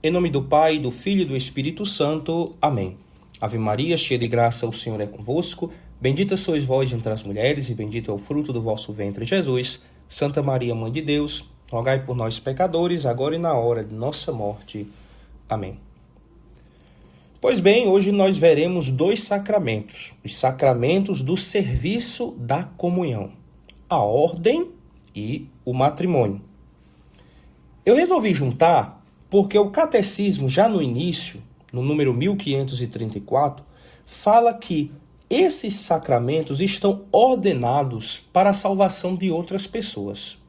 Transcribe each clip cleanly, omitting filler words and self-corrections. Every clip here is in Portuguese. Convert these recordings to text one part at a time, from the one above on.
Em nome do Pai, do Filho e do Espírito Santo. Amém. Ave Maria, cheia de graça, o Senhor é convosco. Bendita sois vós entre as mulheres, e bendito é o fruto do vosso ventre, Jesus. Santa Maria, Mãe de Deus, rogai por nós, pecadores, agora e na hora de nossa morte. Amém. Pois bem, hoje nós veremos dois sacramentos, os sacramentos do serviço da comunhão, a ordem e o matrimônio. Eu resolvi juntar porque o catecismo, já no início, no número 1534, fala que esses sacramentos estão ordenados para a salvação de outras pessoas.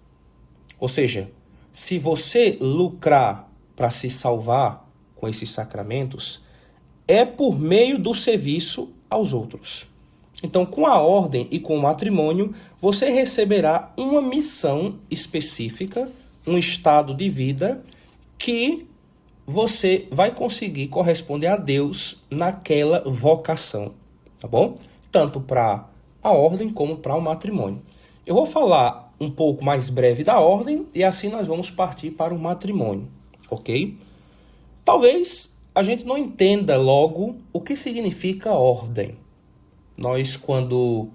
Ou seja, se você lucrar para se salvar com esses sacramentos, é por meio do serviço aos outros. Então, com a ordem e com o matrimônio, você receberá uma missão específica, um estado de vida que você vai conseguir corresponder a Deus naquela vocação, tá bom? Tanto para a ordem como para o matrimônio. Eu vou falar um pouco mais breve da ordem e assim nós vamos partir para o matrimônio, ok? Talvez a gente não entenda logo o que significa ordem. Nós, quando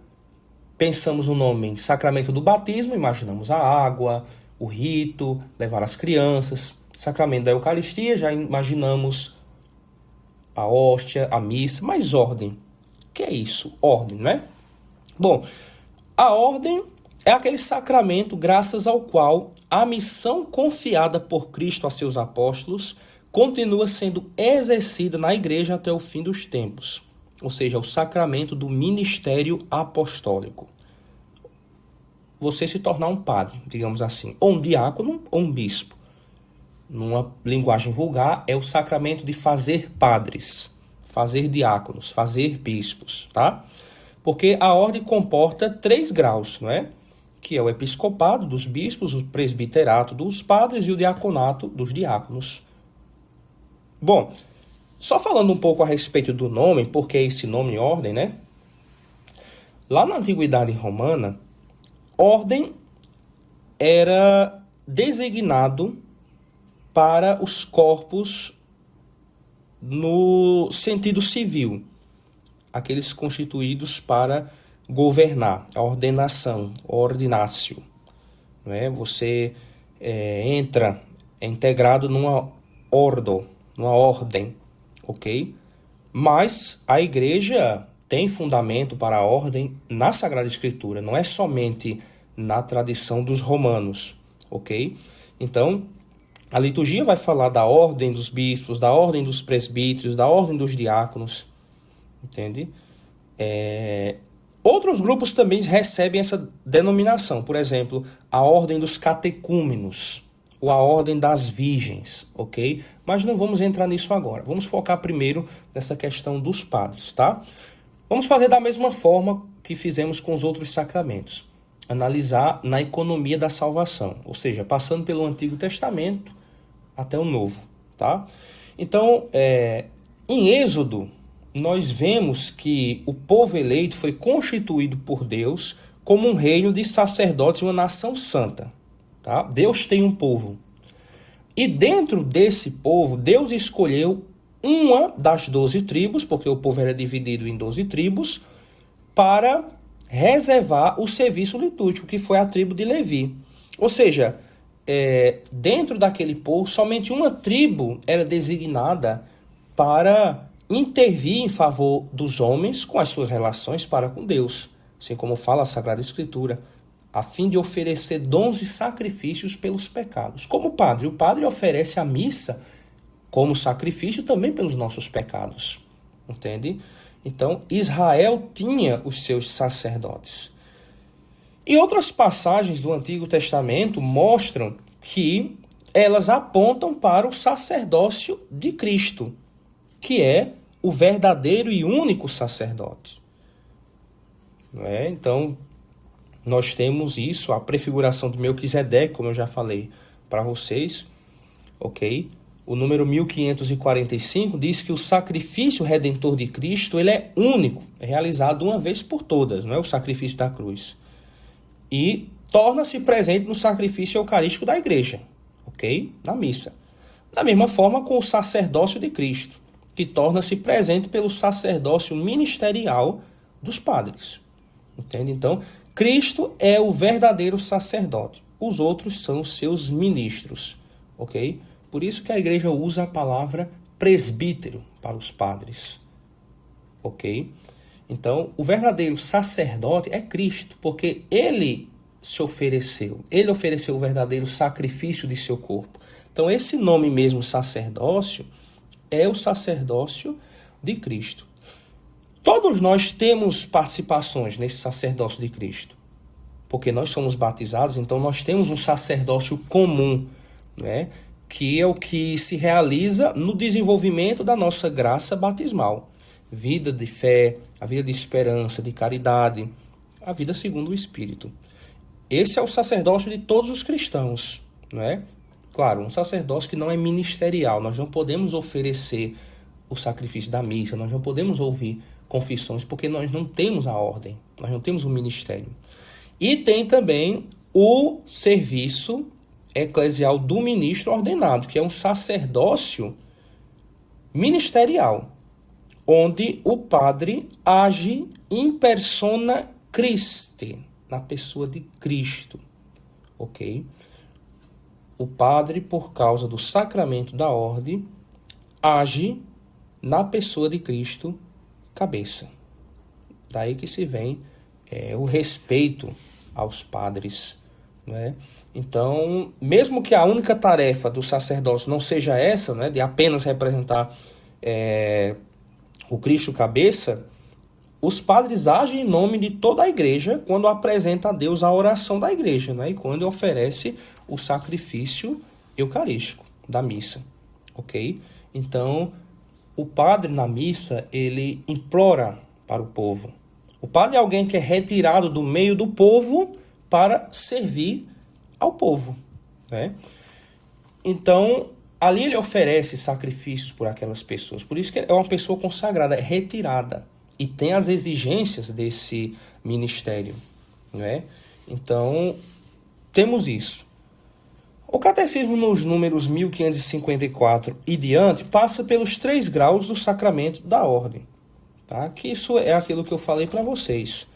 pensamos no nome sacramento do batismo, imaginamos a água, o rito, levar as crianças. Sacramento da Eucaristia, já imaginamos a hóstia, a missa, mas ordem. O que é isso? Ordem, não é? Bom, a ordem é aquele sacramento graças ao qual a missão confiada por Cristo a seus apóstolos continua sendo exercida na igreja até o fim dos tempos. Ou seja, o sacramento do ministério apostólico. Você se tornar um padre, digamos assim, ou um diácono ou um bispo. Numa linguagem vulgar, é o sacramento de fazer padres, fazer diáconos, fazer bispos, tá? Porque a ordem comporta 3 graus, não é? Que é o episcopado dos bispos, o presbiterato dos padres e o diaconato dos diáconos. Bom, só falando um pouco a respeito do nome, porque esse nome ordem, né? Lá na Antiguidade Romana, ordem era designado para os corpos no sentido civil, aqueles constituídos para governar, a ordenação, ordinácio. Não é? Você é integrado numa numa ordem, ok? Mas a igreja tem fundamento para a ordem na Sagrada Escritura, não é somente na tradição dos romanos, ok? Então, a liturgia vai falar da ordem dos bispos, da ordem dos presbíteros, da ordem dos diáconos, entende? Outros grupos também recebem essa denominação, por exemplo, a ordem dos catecúmenos, ou a ordem das virgens, ok? Mas não vamos entrar nisso agora, vamos focar primeiro nessa questão dos padres, tá? Vamos fazer da mesma forma que fizemos com os outros sacramentos, analisar na economia da salvação, ou seja, passando pelo Antigo Testamento até o Novo, tá? Então, em Êxodo, nós vemos que o povo eleito foi constituído por Deus como um reino de sacerdotes, uma nação santa, tá? Deus tem um povo. E dentro desse povo, Deus escolheu uma das 12 tribos, porque o povo era dividido em 12 tribos, para reservar o serviço litúrgico, que foi a tribo de Levi. Ou seja, dentro daquele povo, somente uma tribo era designada para intervir em favor dos homens com as suas relações para com Deus, assim como fala a Sagrada Escritura, a fim de oferecer dons e sacrifícios pelos pecados. Como o padre oferece a missa como sacrifício também pelos nossos pecados, entende? Então, Israel tinha os seus sacerdotes. E outras passagens do Antigo Testamento mostram que elas apontam para o sacerdócio de Cristo, que é o verdadeiro e único sacerdote. Então, nós temos isso, a prefiguração de Melquisedeque, como eu já falei para vocês, ok? O número 1545 diz que o sacrifício redentor de Cristo ele é único, é realizado uma vez por todas, não é o sacrifício da cruz. E torna-se presente no sacrifício eucarístico da igreja, ok? Na missa. Da mesma forma com o sacerdócio de Cristo, que torna-se presente pelo sacerdócio ministerial dos padres. Entende? Então, Cristo é o verdadeiro sacerdote. Os outros são os seus ministros. Ok? Por isso que a igreja usa a palavra presbítero para os padres. Ok? Então, o verdadeiro sacerdote é Cristo, porque ele se ofereceu. Ele ofereceu o verdadeiro sacrifício de seu corpo. Então, esse nome mesmo, sacerdócio, é o sacerdócio de Cristo. Todos nós temos participações nesse sacerdócio de Cristo, porque nós somos batizados, então nós temos um sacerdócio comum, né? Que é o que se realiza no desenvolvimento da nossa graça batismal. Vida de fé, a vida de esperança, de caridade, a vida segundo o Espírito. Esse é o sacerdócio de todos os cristãos, não é? Claro, um sacerdócio que não é ministerial. Nós não podemos oferecer o sacrifício da missa, nós não podemos ouvir confissões, porque nós não temos a ordem, nós não temos o ministério. E tem também o serviço eclesial do ministro ordenado, que é um sacerdócio ministerial, onde o padre age in persona Christi, na pessoa de Cristo, ok? O padre, por causa do sacramento da ordem, age na pessoa de Cristo, cabeça. Daí que se vem o respeito aos padres, né? Então, mesmo que a única tarefa do sacerdócio não seja essa, né, de apenas representar o Cristo cabeça, os padres agem em nome de toda a igreja quando apresenta a Deus a oração da igreja, né, e quando oferece o sacrifício eucarístico da missa, ok? Então, o padre na missa, ele implora para o povo. O padre é alguém que é retirado do meio do povo para servir ao povo, né? Então, ali ele oferece sacrifícios por aquelas pessoas. Por isso que é uma pessoa consagrada, é retirada. E tem as exigências desse ministério, né? Então, temos isso. O catecismo, nos números 1554 e diante, passa pelos 3 graus do sacramento da ordem. Tá? Que isso é aquilo que eu falei para vocês.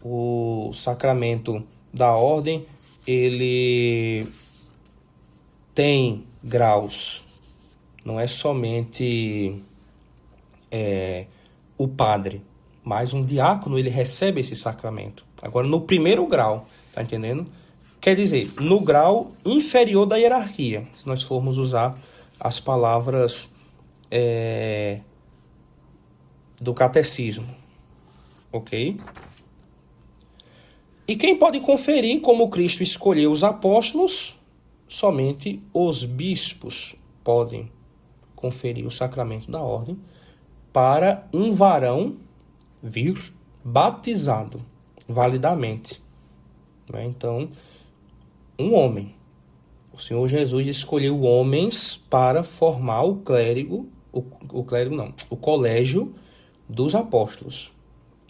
O sacramento da ordem, ele tem graus. Não é somente o padre, mas um diácono, ele recebe esse sacramento. Agora, no primeiro grau, tá entendendo? Quer dizer, no grau inferior da hierarquia, se nós formos usar as palavras do catecismo, ok? E quem pode conferir, como Cristo escolheu os apóstolos? Somente os bispos podem conferir o sacramento da ordem para um varão vir batizado validamente, né? Então, um homem. O Senhor Jesus escolheu homens para formar o clérigo, o colégio dos apóstolos,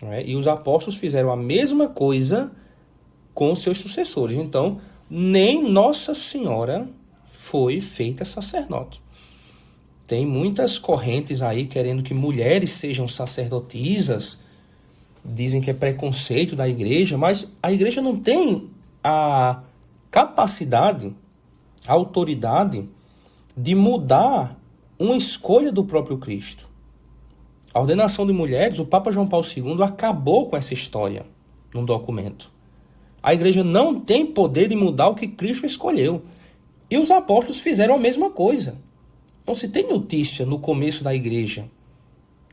né? E os apóstolos fizeram a mesma coisa com os seus sucessores. Então, nem Nossa Senhora foi feita sacerdote. Tem muitas correntes aí querendo que mulheres sejam sacerdotisas, dizem que é preconceito da igreja, mas a igreja não tem a capacidade, a autoridade de mudar uma escolha do próprio Cristo. A ordenação de mulheres, o Papa João Paulo II acabou com essa história num documento. A igreja não tem poder de mudar o que Cristo escolheu. E os apóstolos fizeram a mesma coisa. Então, se tem notícia no começo da igreja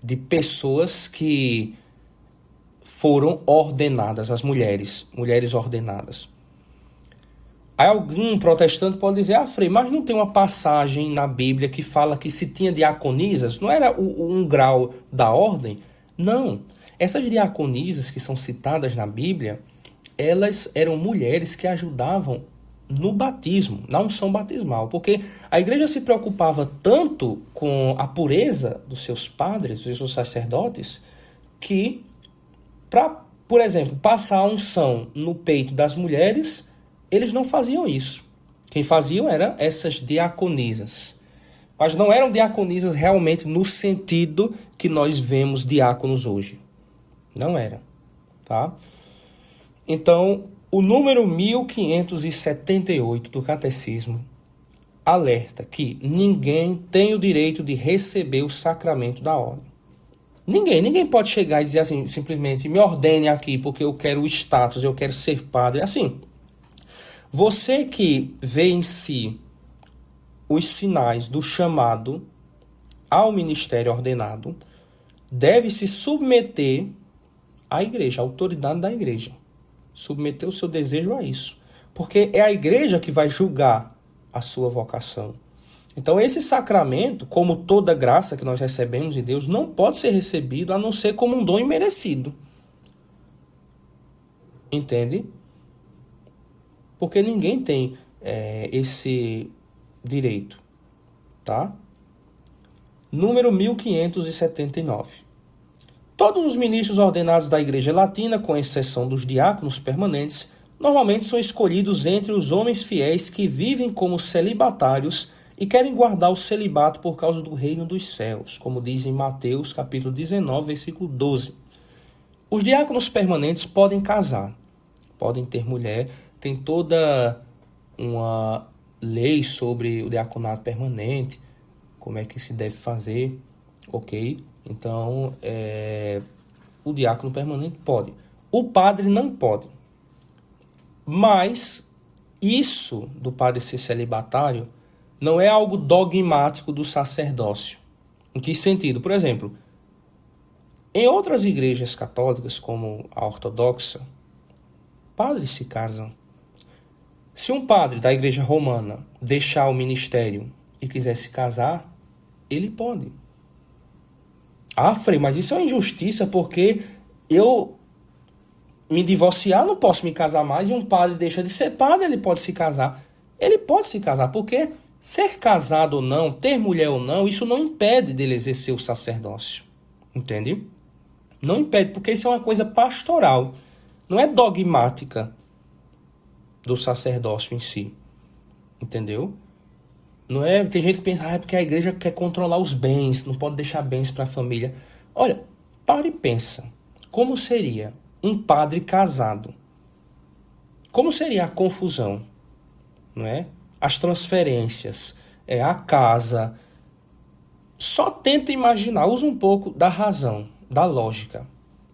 de pessoas que foram ordenadas, as mulheres ordenadas. Aí algum protestante pode dizer, Frei, mas não tem uma passagem na Bíblia que fala que se tinha diaconisas? Não era um grau da ordem? Não. Essas diaconisas que são citadas na Bíblia, elas eram mulheres que ajudavam no batismo, na unção batismal, porque a igreja se preocupava tanto com a pureza dos seus padres, dos seus sacerdotes, que para, por exemplo, passar a unção no peito das mulheres, eles não faziam isso. Quem faziam eram essas diaconisas. mas não eram diaconisas realmente no sentido que nós vemos diáconos hoje. Não era, tá? Então, o número 1578 do Catecismo alerta que ninguém tem o direito de receber o sacramento da ordem. Ninguém pode chegar e dizer assim, simplesmente, me ordene aqui porque eu quero o status, eu quero ser padre. Assim, você que vê em si os sinais do chamado ao ministério ordenado, deve se submeter à igreja, à autoridade da igreja. Submeter o seu desejo a isso. Porque é a igreja que vai julgar a sua vocação. Então, esse sacramento, como toda graça que nós recebemos de Deus, não pode ser recebido a não ser como um dom imerecido. Entende? Porque ninguém tem esse direito. Tá? Número 1579. Todos os ministros ordenados da Igreja Latina, com exceção dos diáconos permanentes, normalmente são escolhidos entre os homens fiéis que vivem como celibatários e querem guardar o celibato por causa do reino dos céus, como diz em Mateus capítulo 19, versículo 12. Os diáconos permanentes podem casar, podem ter mulher, tem toda uma lei sobre o diaconato permanente, como é que se deve fazer, ok? Então, o diácono permanente pode. O padre não pode. Mas isso do padre ser celibatário não é algo dogmático do sacerdócio. Em que sentido? Por exemplo, em outras igrejas católicas, como a ortodoxa, padres se casam. Se um padre da igreja romana deixar o ministério e quiser se casar, ele pode. Ah, Frei, mas isso é uma injustiça porque eu me divorciar, não posso me casar mais, e um padre deixa de ser padre, ele pode se casar. Ele pode se casar, porque ser casado ou não, ter mulher ou não, isso não impede dele exercer o sacerdócio. Entende? Não impede, porque isso é uma coisa pastoral. Não é dogmática do sacerdócio em si. Entendeu? Não é, tem gente que pensa, é porque a igreja quer controlar os bens, não pode deixar bens para a família. Olha, para e pensa. Como seria um padre casado? Como seria a confusão? Não é? As transferências, a casa. Só tenta imaginar, usa um pouco da razão, da lógica,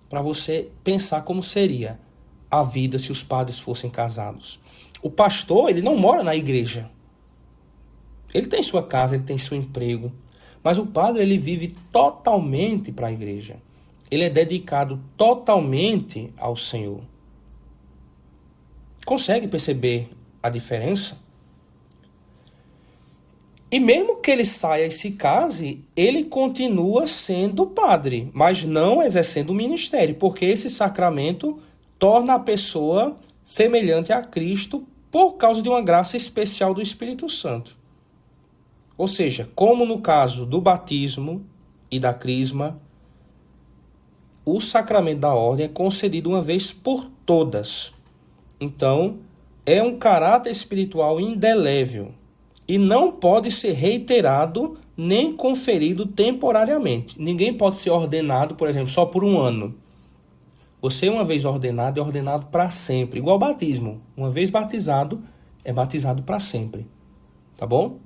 para você pensar como seria a vida se os padres fossem casados. O pastor, ele não mora na igreja. Ele tem sua casa, ele tem seu emprego. Mas o padre, ele vive totalmente para a igreja. Ele é dedicado totalmente ao Senhor. Consegue perceber a diferença? E mesmo que ele saia e se case, ele continua sendo padre, mas não exercendo o ministério, porque esse sacramento torna a pessoa semelhante a Cristo por causa de uma graça especial do Espírito Santo. Ou seja, como no caso do batismo e da crisma, o sacramento da ordem é concedido uma vez por todas. Então, é um caráter espiritual indelével e não pode ser reiterado nem conferido temporariamente. Ninguém pode ser ordenado, por exemplo, só por um ano. Você, uma vez ordenado, é ordenado para sempre. Igual batismo. Uma vez batizado, é batizado para sempre. Tá bom?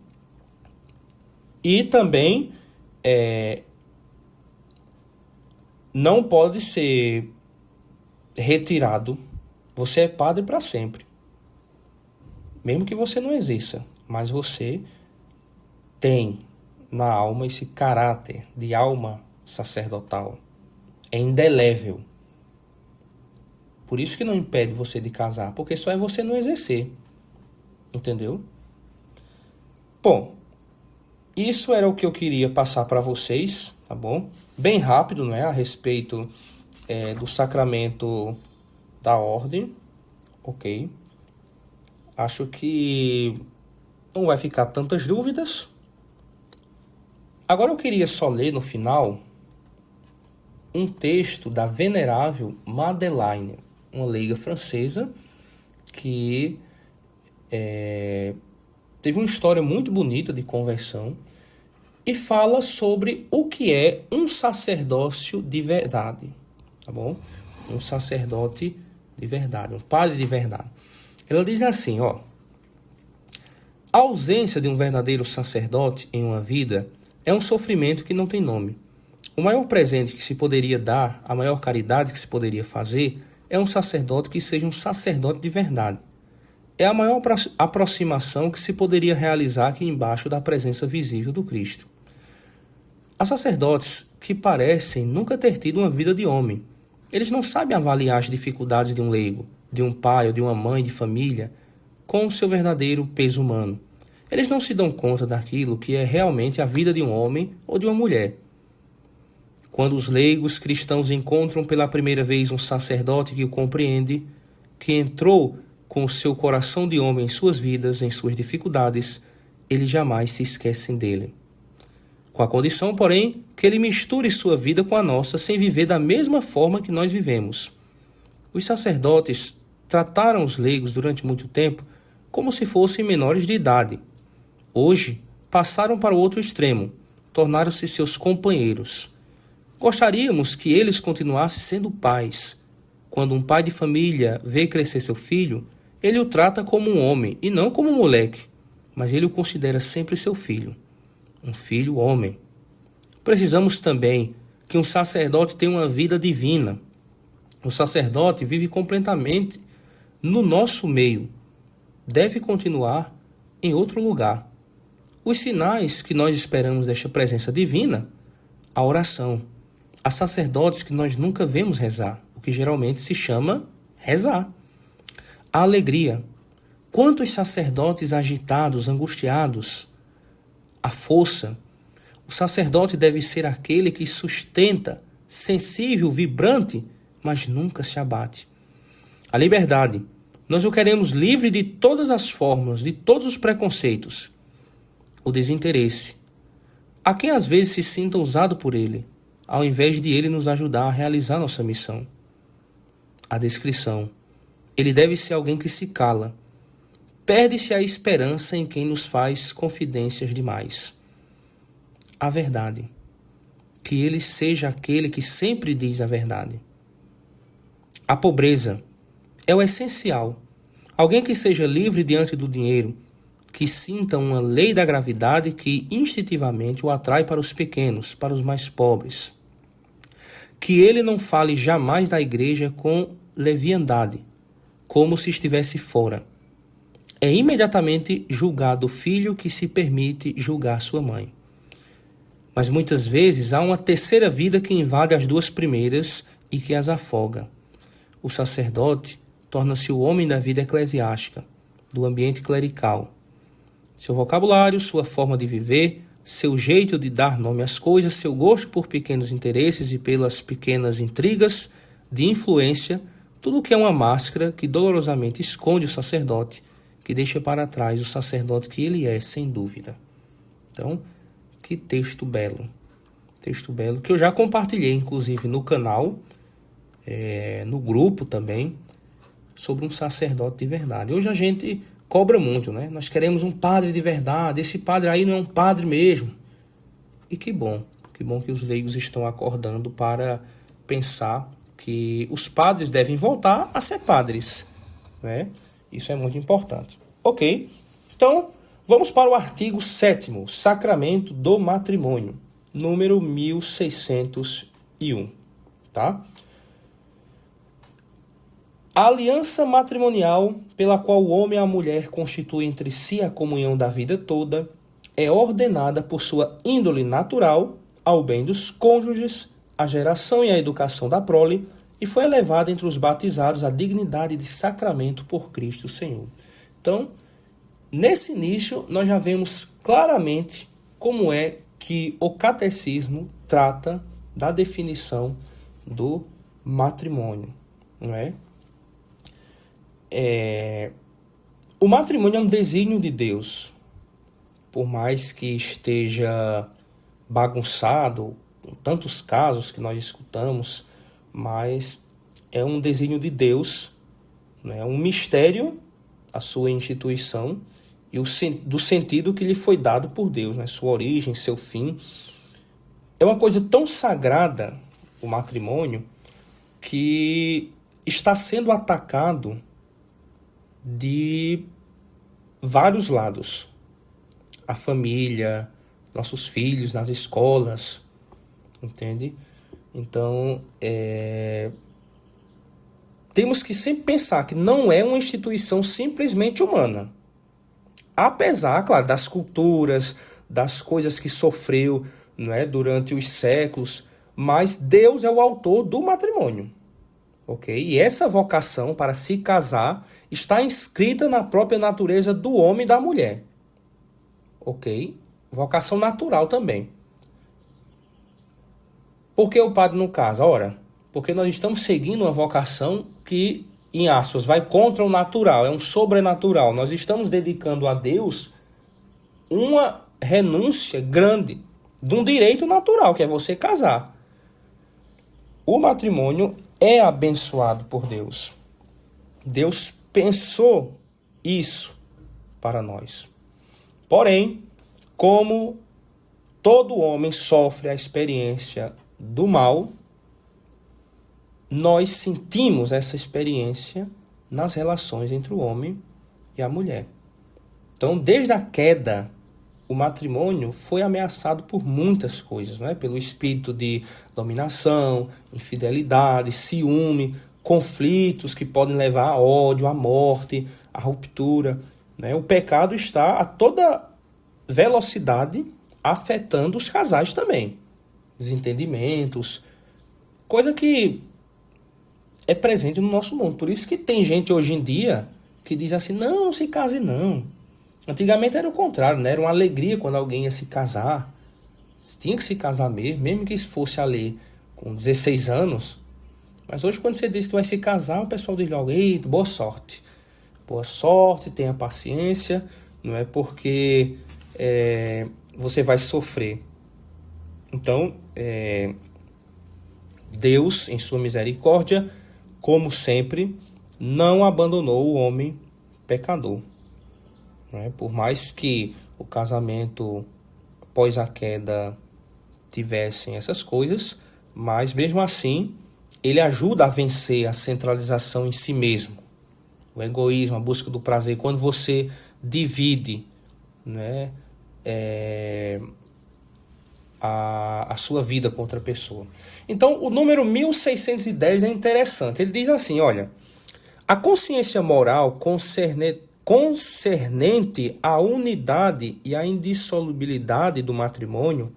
E também não pode ser retirado. Você é padre para sempre. Mesmo que você não exerça. Mas você tem na alma esse caráter de alma sacerdotal. É indelével. Por isso que não impede você de casar. Porque só é você não exercer. Entendeu? Bom, isso era o que eu queria passar para vocês, tá bom? Bem rápido, né? A respeito do sacramento da ordem, ok? Acho que não vai ficar tantas dúvidas. Agora eu queria só ler no final um texto da venerável Madeleine, uma leiga francesa que teve uma história muito bonita de conversão e fala sobre o que é um sacerdócio de verdade, tá bom? Um sacerdote de verdade, um padre de verdade. Ela diz assim, ó: a ausência de um verdadeiro sacerdote em uma vida é um sofrimento que não tem nome. O maior presente que se poderia dar, a maior caridade que se poderia fazer, é um sacerdote que seja um sacerdote de verdade. É a maior aproximação que se poderia realizar aqui embaixo da presença visível do Cristo. Há sacerdotes que parecem nunca ter tido uma vida de homem. Eles não sabem avaliar as dificuldades de um leigo, de um pai ou de uma mãe de família, com o seu verdadeiro peso humano. Eles não se dão conta daquilo que é realmente a vida de um homem ou de uma mulher. Quando os leigos cristãos encontram pela primeira vez um sacerdote que o compreende, que entrou com o seu coração de homem em suas vidas, em suas dificuldades, eles jamais se esquecem dele. Com a condição, porém, que ele misture sua vida com a nossa sem viver da mesma forma que nós vivemos. Os sacerdotes trataram os leigos durante muito tempo como se fossem menores de idade. Hoje, passaram para o outro extremo, tornaram-se seus companheiros. Gostaríamos que eles continuassem sendo pais. Quando um pai de família vê crescer seu filho, ele o trata como um homem e não como um moleque, mas ele o considera sempre seu filho, um filho homem. Precisamos também que um sacerdote tenha uma vida divina. O sacerdote vive completamente no nosso meio. Deve continuar em outro lugar. Os sinais que nós esperamos desta presença divina, a oração. Há sacerdotes que nós nunca vemos rezar, o que geralmente se chama rezar. A alegria. Quantos sacerdotes agitados, angustiados? A força. O sacerdote deve ser aquele que sustenta, sensível, vibrante, mas nunca se abate. A liberdade. Nós o queremos livre de todas as formas, de todos os preconceitos. O desinteresse. Há quem às vezes se sinta usado por ele, ao invés de ele nos ajudar a realizar nossa missão. A descrição. Ele deve ser alguém que se cala. Perde-se a esperança em quem nos faz confidências demais. A verdade. Que ele seja aquele que sempre diz a verdade. A pobreza. É o essencial. Alguém que seja livre diante do dinheiro, que sinta uma lei da gravidade que instintivamente o atrai para os pequenos, para os mais pobres. Que ele não fale jamais da igreja com leviandade, como se estivesse fora. É imediatamente julgado o filho que se permite julgar sua mãe. Mas muitas vezes há uma terceira vida que invade as duas primeiras e que as afoga. O sacerdote torna-se o homem da vida eclesiástica, do ambiente clerical. Seu vocabulário, sua forma de viver, seu jeito de dar nome às coisas, seu gosto por pequenos interesses e pelas pequenas intrigas de influência, tudo o que é uma máscara que dolorosamente esconde o sacerdote, que deixa para trás o sacerdote que ele é, sem dúvida. Então, que texto belo. Texto belo que eu já compartilhei, inclusive, no canal, no grupo também, sobre um sacerdote de verdade. Hoje a gente cobra muito, né? Nós queremos um padre de verdade, esse padre aí não é um padre mesmo. E que bom que os leigos estão acordando para pensar que os padres devem voltar a ser padres, né? Isso é muito importante. Ok, então vamos para o artigo 7º, Sacramento do Matrimônio, número 1601, tá? A aliança matrimonial pela qual o homem e a mulher constituem entre si a comunhão da vida toda é ordenada por sua índole natural ao bem dos cônjuges, à geração e à educação da prole, e foi elevada entre os batizados à dignidade de sacramento por Cristo Senhor. Então, nesse início, nós já vemos claramente como é que o catecismo trata da definição do matrimônio, não é? O matrimônio é um desígnio de Deus, por mais que esteja bagunçado, com tantos casos que nós escutamos, mas é um desígnio de Deus, né? Um mistério, a sua instituição, e do sentido que lhe foi dado por Deus, né? Sua origem, seu fim. É uma coisa tão sagrada, o matrimônio, que está sendo atacado de vários lados. A família, nossos filhos nas escolas, entende? Então, temos que sempre pensar que não é uma instituição simplesmente humana. Apesar, claro, das culturas, das coisas que sofreu, não é, durante os séculos, mas Deus é o autor do matrimônio. Ok? E essa vocação para se casar está inscrita na própria natureza do homem e da mulher. Ok? Vocação natural também. Por que o padre não casa? Ora, porque nós estamos seguindo uma vocação que, em aspas, vai contra o natural, é um sobrenatural. Nós estamos dedicando a Deus uma renúncia grande de um direito natural, que é você casar. O matrimônio é abençoado por Deus. Deus pensou isso para nós. Porém, como todo homem sofre a experiência do mal, nós sentimos essa experiência nas relações entre o homem e a mulher. Então, desde a queda, o matrimônio foi ameaçado por muitas coisas, né? Pelo espírito de dominação, infidelidade, ciúme, conflitos que podem levar a ódio, à morte, à ruptura, né? O pecado está a toda velocidade afetando os casais também. Desentendimentos, coisa que é presente no nosso mundo. Por isso que tem gente hoje em dia que diz assim, não se case não. Antigamente era o contrário, né? Era uma alegria quando alguém ia se casar. Tinha que se casar mesmo que isso fosse a lei com 16 anos. Mas hoje quando você diz que vai se casar, o pessoal diz logo, eita, boa sorte. Boa sorte, tenha paciência, não é porque você vai sofrer. Então, Deus, em sua misericórdia, como sempre, não abandonou o homem pecador. Por mais que o casamento após a queda tivessem essas coisas, mas mesmo assim ele ajuda a vencer a centralização em si mesmo, o egoísmo, a busca do prazer. Quando você divide, né, a sua vida com outra pessoa. Então o número 1610 é interessante. Ele diz assim, olha, a consciência moral concernente à unidade e à indissolubilidade do matrimônio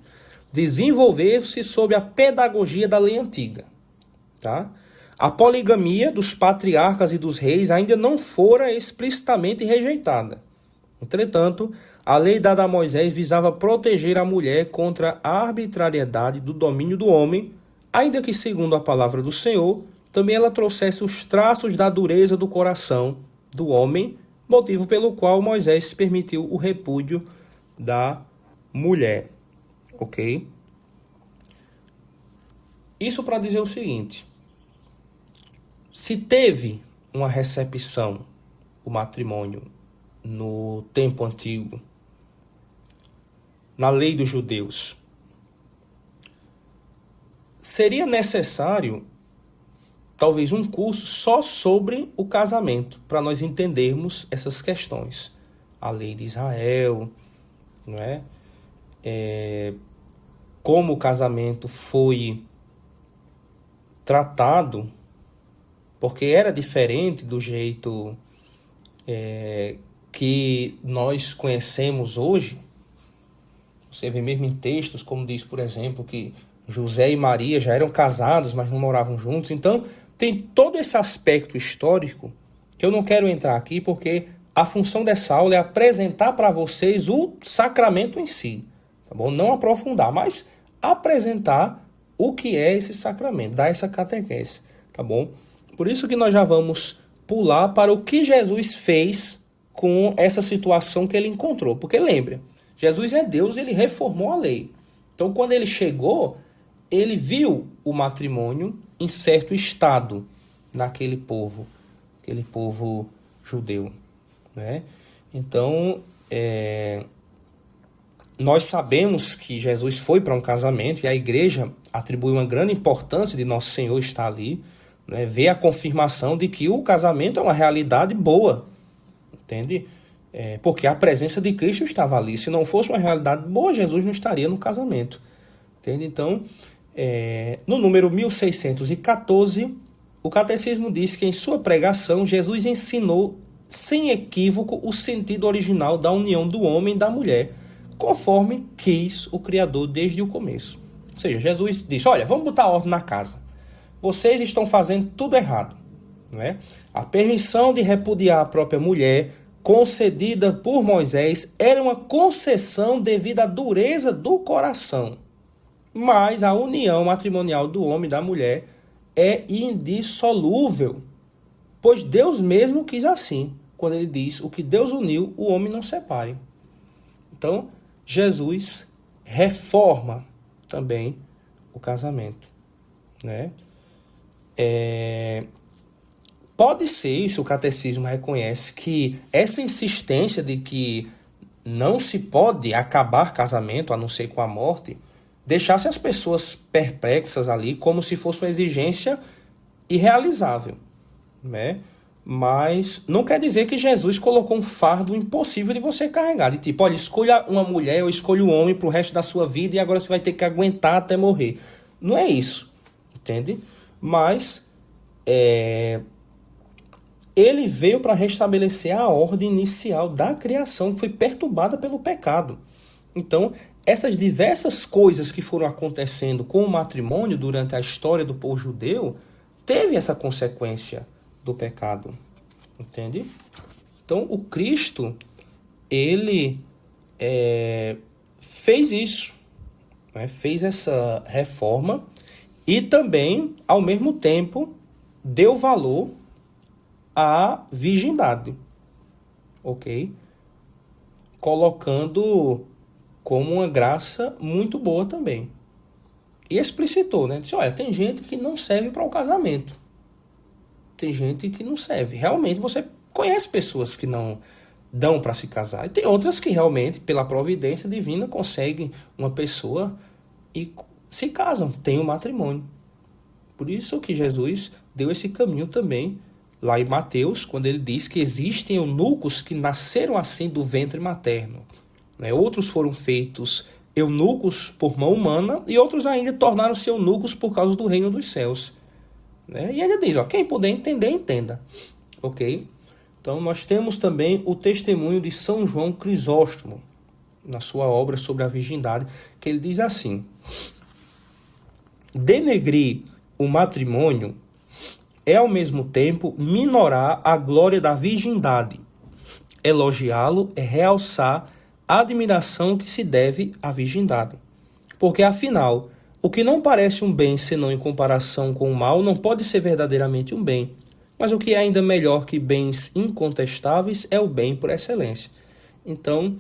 desenvolver-se sob a pedagogia da lei antiga. Tá? A poligamia dos patriarcas e dos reis ainda não fora explicitamente rejeitada. Entretanto, a lei dada a Moisés visava proteger a mulher contra a arbitrariedade do domínio do homem, ainda que, segundo a palavra do Senhor, também ela trouxesse os traços da dureza do coração do homem, motivo pelo qual Moisés permitiu o repúdio da mulher. Ok? Isso para dizer o seguinte: se teve uma recepção, o matrimônio, no tempo antigo, na lei dos judeus, seria necessário talvez um curso só sobre o casamento, para nós entendermos essas questões. A lei de Israel, não é? Como o casamento foi tratado, porque era diferente do jeito que nós conhecemos hoje. Você vê mesmo em textos, como diz, por exemplo, que José e Maria já eram casados, mas não moravam juntos. Então, tem todo esse aspecto histórico que eu não quero entrar aqui, porque a função dessa aula é apresentar para vocês o sacramento em si, tá bom? Não aprofundar, mas apresentar o que é esse sacramento, dar essa catequese, tá bom? Por isso que nós já vamos pular para o que Jesus fez com essa situação que ele encontrou. Porque lembre, Jesus é Deus, ele reformou a lei. Então, quando ele chegou, ele viu o matrimônio em certo estado naquele povo, aquele povo judeu, né? Então, Nós sabemos que Jesus foi para um casamento e a igreja atribui uma grande importância de Nosso Senhor estar ali, né? Vê a confirmação de que o casamento é uma realidade boa, entende? Porque a presença de Cristo estava ali. Se não fosse uma realidade boa, Jesus não estaria no casamento, entende? Então, no número 1614, o Catecismo diz que em sua pregação, Jesus ensinou sem equívoco o sentido original da união do homem e da mulher, conforme quis o Criador desde o começo. Ou seja, Jesus disse, olha, vamos botar ordem na casa. Vocês estão fazendo tudo errado, não é? A permissão de repudiar a própria mulher, concedida por Moisés, era uma concessão devido à dureza do coração. Mas a união matrimonial do homem e da mulher é indissolúvel, pois Deus mesmo quis assim, quando ele diz, o que Deus uniu, o homem não separe. Então, Jesus reforma também o casamento, né? Pode ser, isso o catecismo reconhece, que essa insistência de que não se pode acabar casamento, a não ser com a morte, deixasse as pessoas perplexas ali, como se fosse uma exigência irrealizável, né? Mas não quer dizer que Jesus colocou um fardo impossível de você carregar. De tipo, olha, escolha uma mulher ou escolha um homem pro resto da sua vida e agora você vai ter que aguentar até morrer. Não é isso, entende? Mas ele veio para restabelecer a ordem inicial da criação que foi perturbada pelo pecado. Então, essas diversas coisas que foram acontecendo com o matrimônio durante a história do povo judeu, teve essa consequência do pecado, entende? Então, o Cristo, ele fez isso, né? Fez essa reforma e também, ao mesmo tempo, deu valor à virgindade, ok? Colocando como uma graça muito boa também. E explicitou, né? Disse, olha, tem gente que não serve para o casamento. Tem gente que não serve. Realmente, você conhece pessoas que não dão para se casar. E tem outras que realmente, pela providência divina, conseguem uma pessoa e se casam, tem um matrimônio. Por isso que Jesus deu esse caminho também, lá em Mateus, quando ele diz que existem eunucos que nasceram assim do ventre materno. Né? Outros foram feitos eunucos por mão humana e outros ainda tornaram-se eunucos por causa do reino dos céus. Né? E ele diz, ó, quem puder entender, entenda. Ok? Então, nós temos também o testemunho de São João Crisóstomo, na sua obra sobre a virgindade, que ele diz assim, denegrir o matrimônio é, ao mesmo tempo, minorar a glória da virgindade. Elogiá-lo é realçar a admiração que se deve à virgindade. Porque, afinal, o que não parece um bem senão em comparação com o mal não pode ser verdadeiramente um bem. Mas o que é ainda melhor que bens incontestáveis é o bem por excelência. Então,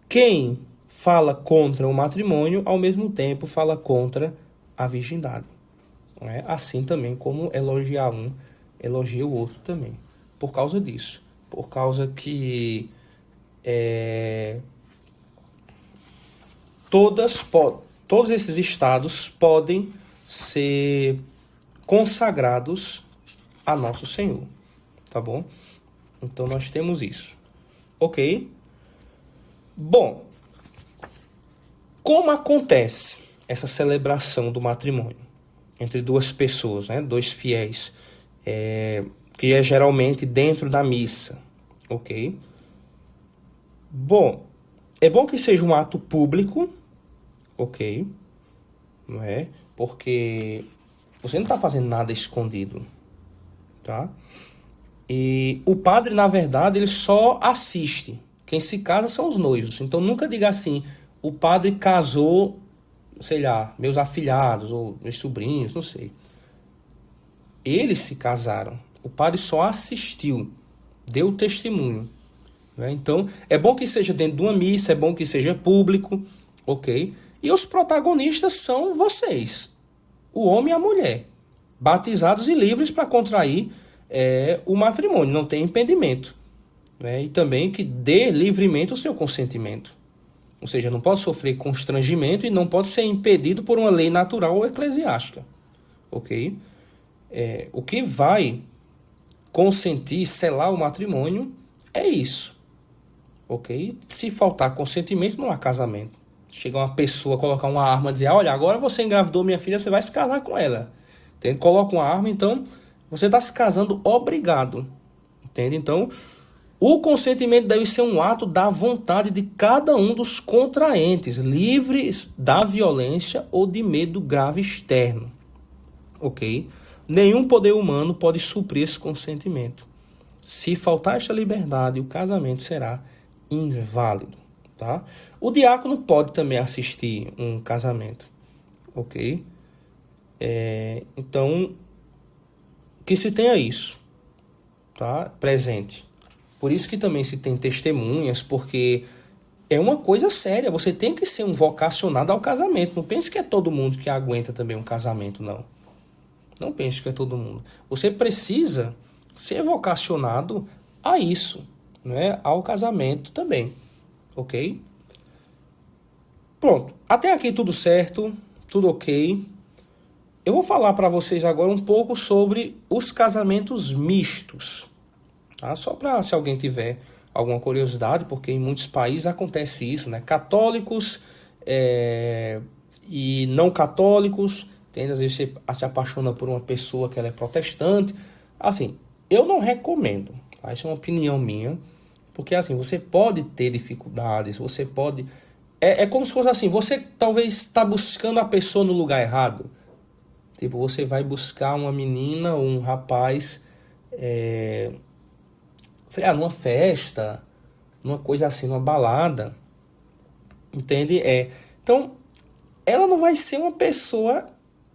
quem fala contra o matrimônio, ao mesmo tempo fala contra a virgindade. Não é? Assim também como elogiar um, elogia o outro também. Por causa disso. Por causa que todos esses estados podem ser consagrados a Nosso Senhor. Tá bom? Então nós temos isso. Ok? Bom, como acontece essa celebração do matrimônio entre duas pessoas, né? Dois fiéis, que é geralmente dentro da missa, ok? Bom, é bom que seja um ato público, ok? Não é? Porque você não está fazendo nada escondido, tá? E o padre, na verdade, ele só assiste. Quem se casa são os noivos. Então, nunca diga assim, o padre casou, sei lá, meus afilhados ou meus sobrinhos, não sei. Eles se casaram. O padre só assistiu, deu testemunho. Né? Então, é bom que seja dentro de uma missa, é bom que seja público, ok? E os protagonistas são vocês, o homem e a mulher, batizados e livres para contrair o matrimônio, não tem impedimento. né? E também que dê livremente o seu consentimento. Ou seja, não pode sofrer constrangimento e não pode ser impedido por uma lei natural ou eclesiástica. Ok? O que vai consentir, selar o matrimônio é isso. Ok? Se faltar consentimento, não há casamento. Chega uma pessoa colocar uma arma e dizer, olha, agora você engravidou minha filha, você vai se casar com ela. Entende? Coloca uma arma, então você está se casando obrigado. Entende? Então, o consentimento deve ser um ato da vontade de cada um dos contraentes, livres da violência ou de medo grave externo. Ok? Nenhum poder humano pode suprir esse consentimento. Se faltar esta liberdade, o casamento será inválido. Tá? O diácono pode também assistir um casamento. Ok? Então, que se tenha isso, tá? Presente. Por isso que também se tem testemunhas, porque é uma coisa séria. Você tem que ser um vocacionado ao casamento. Não pense que é todo mundo que aguenta também um casamento, não. Não pense que é todo mundo. Você precisa ser vocacionado a isso, né? Ao casamento também. Ok? Pronto. Até aqui tudo certo, tudo ok. Eu vou falar para vocês agora um pouco sobre os casamentos mistos. Tá? Só para se alguém tiver alguma curiosidade, porque em muitos países acontece isso, né? Católicos e não católicos, entende? Às vezes você se apaixona por uma pessoa que ela é protestante. Assim, eu não recomendo, tá? Isso é uma opinião minha, porque assim, você pode ter dificuldades, você pode... É como se fosse assim, você talvez está buscando a pessoa no lugar errado. Tipo, você vai buscar uma menina ou um rapaz, sei lá, numa festa, numa coisa assim, numa balada, entende? Então, ela não vai ser uma pessoa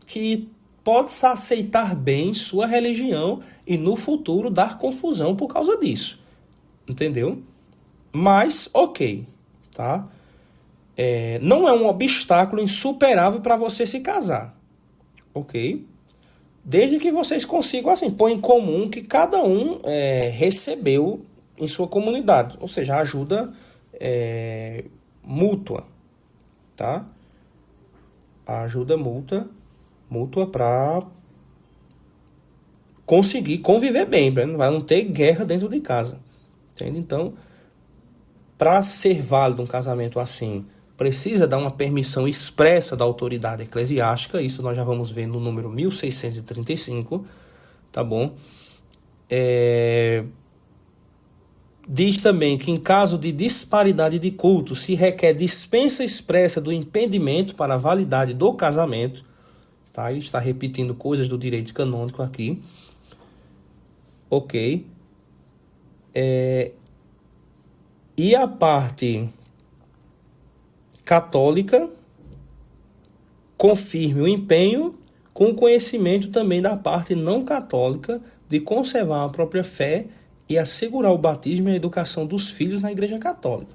que possa aceitar bem sua religião e no futuro dar confusão por causa disso, entendeu? Mas, ok, tá? Não é um obstáculo insuperável para você se casar. Ok? Desde que vocês consigam, assim, pôr em comum que cada um recebeu em sua comunidade. Ou seja, ajuda mútua. Tá? A ajuda mútua para conseguir conviver bem. Para não ter guerra dentro de casa. Entende? Então, para ser válido um casamento assim, precisa dar uma permissão expressa da autoridade eclesiástica. Isso nós já vamos ver no número 1635, tá bom? Diz também que em caso de disparidade de culto se requer dispensa expressa do impedimento para a validade do casamento. Tá? Ele está repetindo coisas do direito canônico aqui. Ok. E a parte católica confirme o empenho com o conhecimento também da parte não católica de conservar a própria fé e assegurar o batismo e a educação dos filhos na Igreja Católica.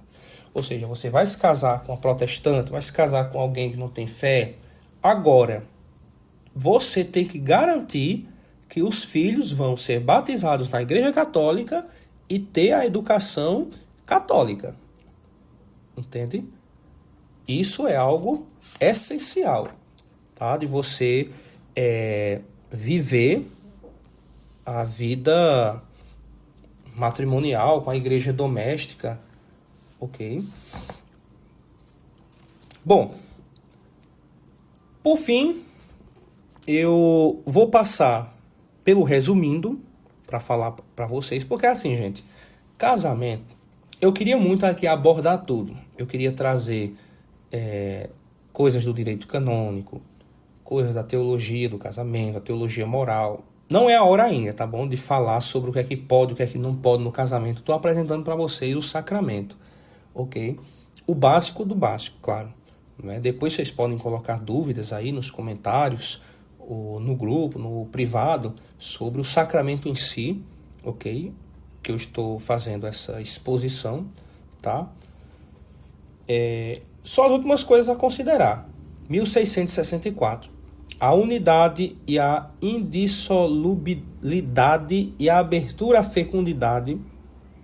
Ou seja, você vai se casar com uma protestante, vai se casar com alguém que não tem fé. Agora, você tem que garantir que os filhos vão ser batizados na Igreja Católica e ter a educação católica. Entende? Isso é algo essencial, tá? De você viver a vida matrimonial com a igreja doméstica, ok? Bom, por fim, eu vou passar pelo resumindo para falar para vocês, porque é assim, gente, casamento, eu queria muito aqui abordar tudo. Eu queria trazer coisas do direito canônico, coisas da teologia do casamento, da teologia moral. Não é a hora ainda, tá bom? De falar sobre o que é que pode, o que é que não pode no casamento. Estou apresentando para vocês o sacramento, ok? O básico do básico, claro. Né? Depois vocês podem colocar dúvidas aí nos comentários, ou no grupo, no privado, sobre o sacramento em si, ok? Que eu estou fazendo essa exposição, tá? Só as últimas coisas a considerar. 1664. A unidade e a indissolubilidade e a abertura à fecundidade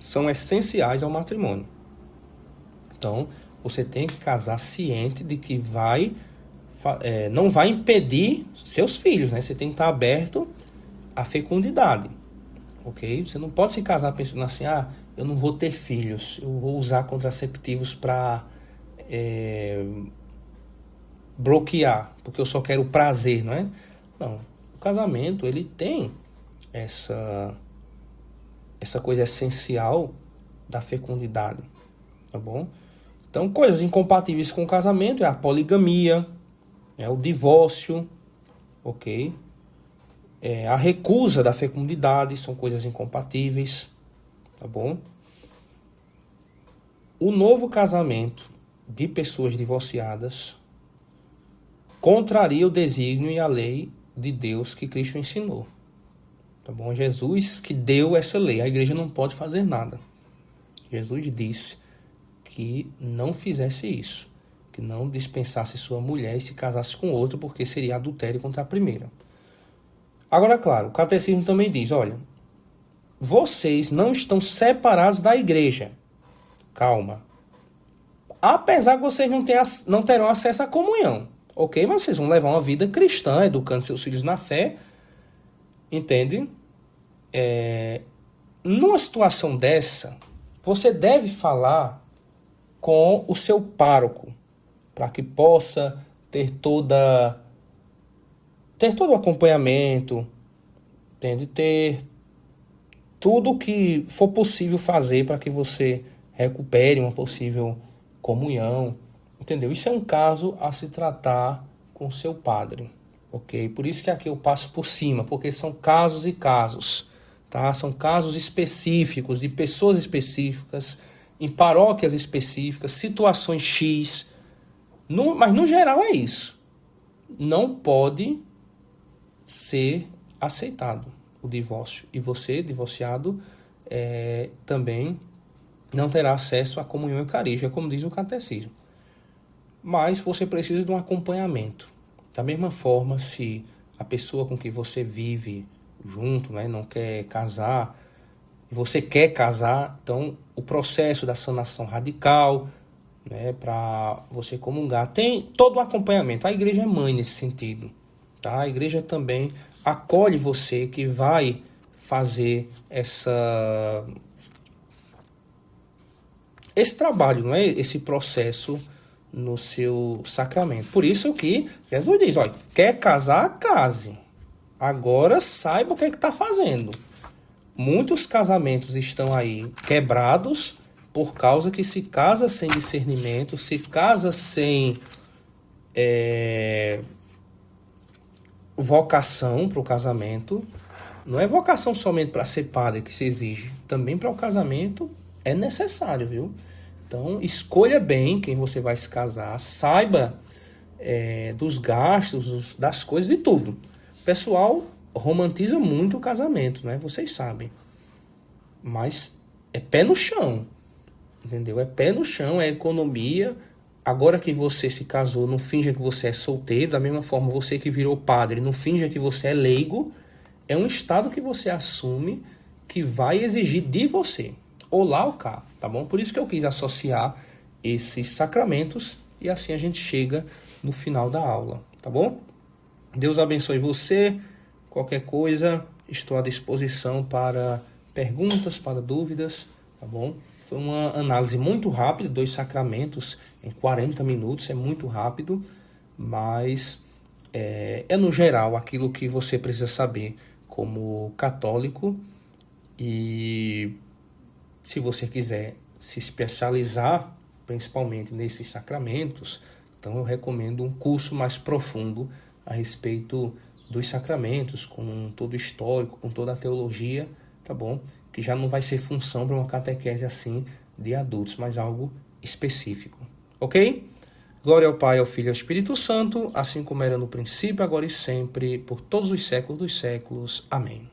são essenciais ao matrimônio. Então, você tem que casar ciente de que não vai impedir seus filhos, né? Você tem que estar aberto à fecundidade, ok? Você não pode se casar pensando assim, eu não vou ter filhos, eu vou usar contraceptivos para bloquear, porque eu só quero prazer, não é? Não, o casamento, ele tem essa coisa essencial da fecundidade, tá bom? Então, coisas incompatíveis com o casamento é a poligamia, o divórcio, ok? A recusa da fecundidade são coisas incompatíveis, tá bom? O novo casamento de pessoas divorciadas contraria o desígnio e a lei de Deus que Cristo ensinou, tá bom? Jesus que deu essa lei, a igreja não pode fazer nada. Jesus disse que não fizesse isso, que não dispensasse sua mulher e se casasse com outro, porque seria adultério contra a primeira. Agora, claro, o catecismo também diz, olha, vocês não estão separados da igreja. Calma. Apesar que vocês não terão acesso à comunhão, ok? Mas vocês vão levar uma vida cristã, educando seus filhos na fé, entende? Numa situação dessa, você deve falar com o seu pároco, para que possa ter todo o acompanhamento, entende? Ter tudo o que for possível fazer para que você recupere uma possível comunhão, entendeu? Isso é um caso a se tratar com o seu padre, ok? Por isso que aqui eu passo por cima, porque são casos e casos, tá? São casos específicos, de pessoas específicas, em paróquias específicas, situações X, mas no geral é isso. Não pode ser aceitado o divórcio. E você, divorciado, também não terá acesso à comunhão eucarística, como diz o catecismo. Mas você precisa de um acompanhamento. Da mesma forma, se a pessoa com quem você vive junto, né, não quer casar, e você quer casar, então o processo da sanação radical, né, para você comungar, tem todo o acompanhamento. A igreja é mãe nesse sentido, tá? A igreja também acolhe você que vai fazer esse trabalho, não é? Esse processo no seu sacramento. Por isso que Jesus diz, olha, quer casar, case. Agora saiba o que está fazendo. Muitos casamentos estão aí quebrados por causa que se casa sem discernimento, se casa sem vocação para o casamento. Não é vocação somente para ser padre que se exige, também para o casamento é necessário, viu? Então, escolha bem quem você vai se casar, saiba dos gastos, das coisas e tudo. O pessoal romantiza muito o casamento, né? Vocês sabem. Mas é pé no chão, entendeu? É pé no chão, é economia. Agora que você se casou, não finja que você é solteiro. Da mesma forma, você que virou padre, não finja que você é leigo. É um estado que você assume que vai exigir de você, ou lá ou cá, tá bom? Por isso que eu quis associar esses sacramentos e assim a gente chega no final da aula, tá bom? Deus abençoe você. Qualquer coisa, estou à disposição para perguntas, para dúvidas, tá bom? Foi uma análise muito rápida, 2 sacramentos em 40 minutos, é muito rápido, mas é no geral aquilo que você precisa saber como católico. E se você quiser se especializar principalmente nesses sacramentos, então eu recomendo um curso mais profundo a respeito dos sacramentos, com todo o histórico, com toda a teologia, tá bom? Que já não vai ser função para uma catequese assim de adultos, mas algo específico, ok? Glória ao Pai, ao Filho e ao Espírito Santo, assim como era no princípio, agora e sempre, por todos os séculos dos séculos. Amém.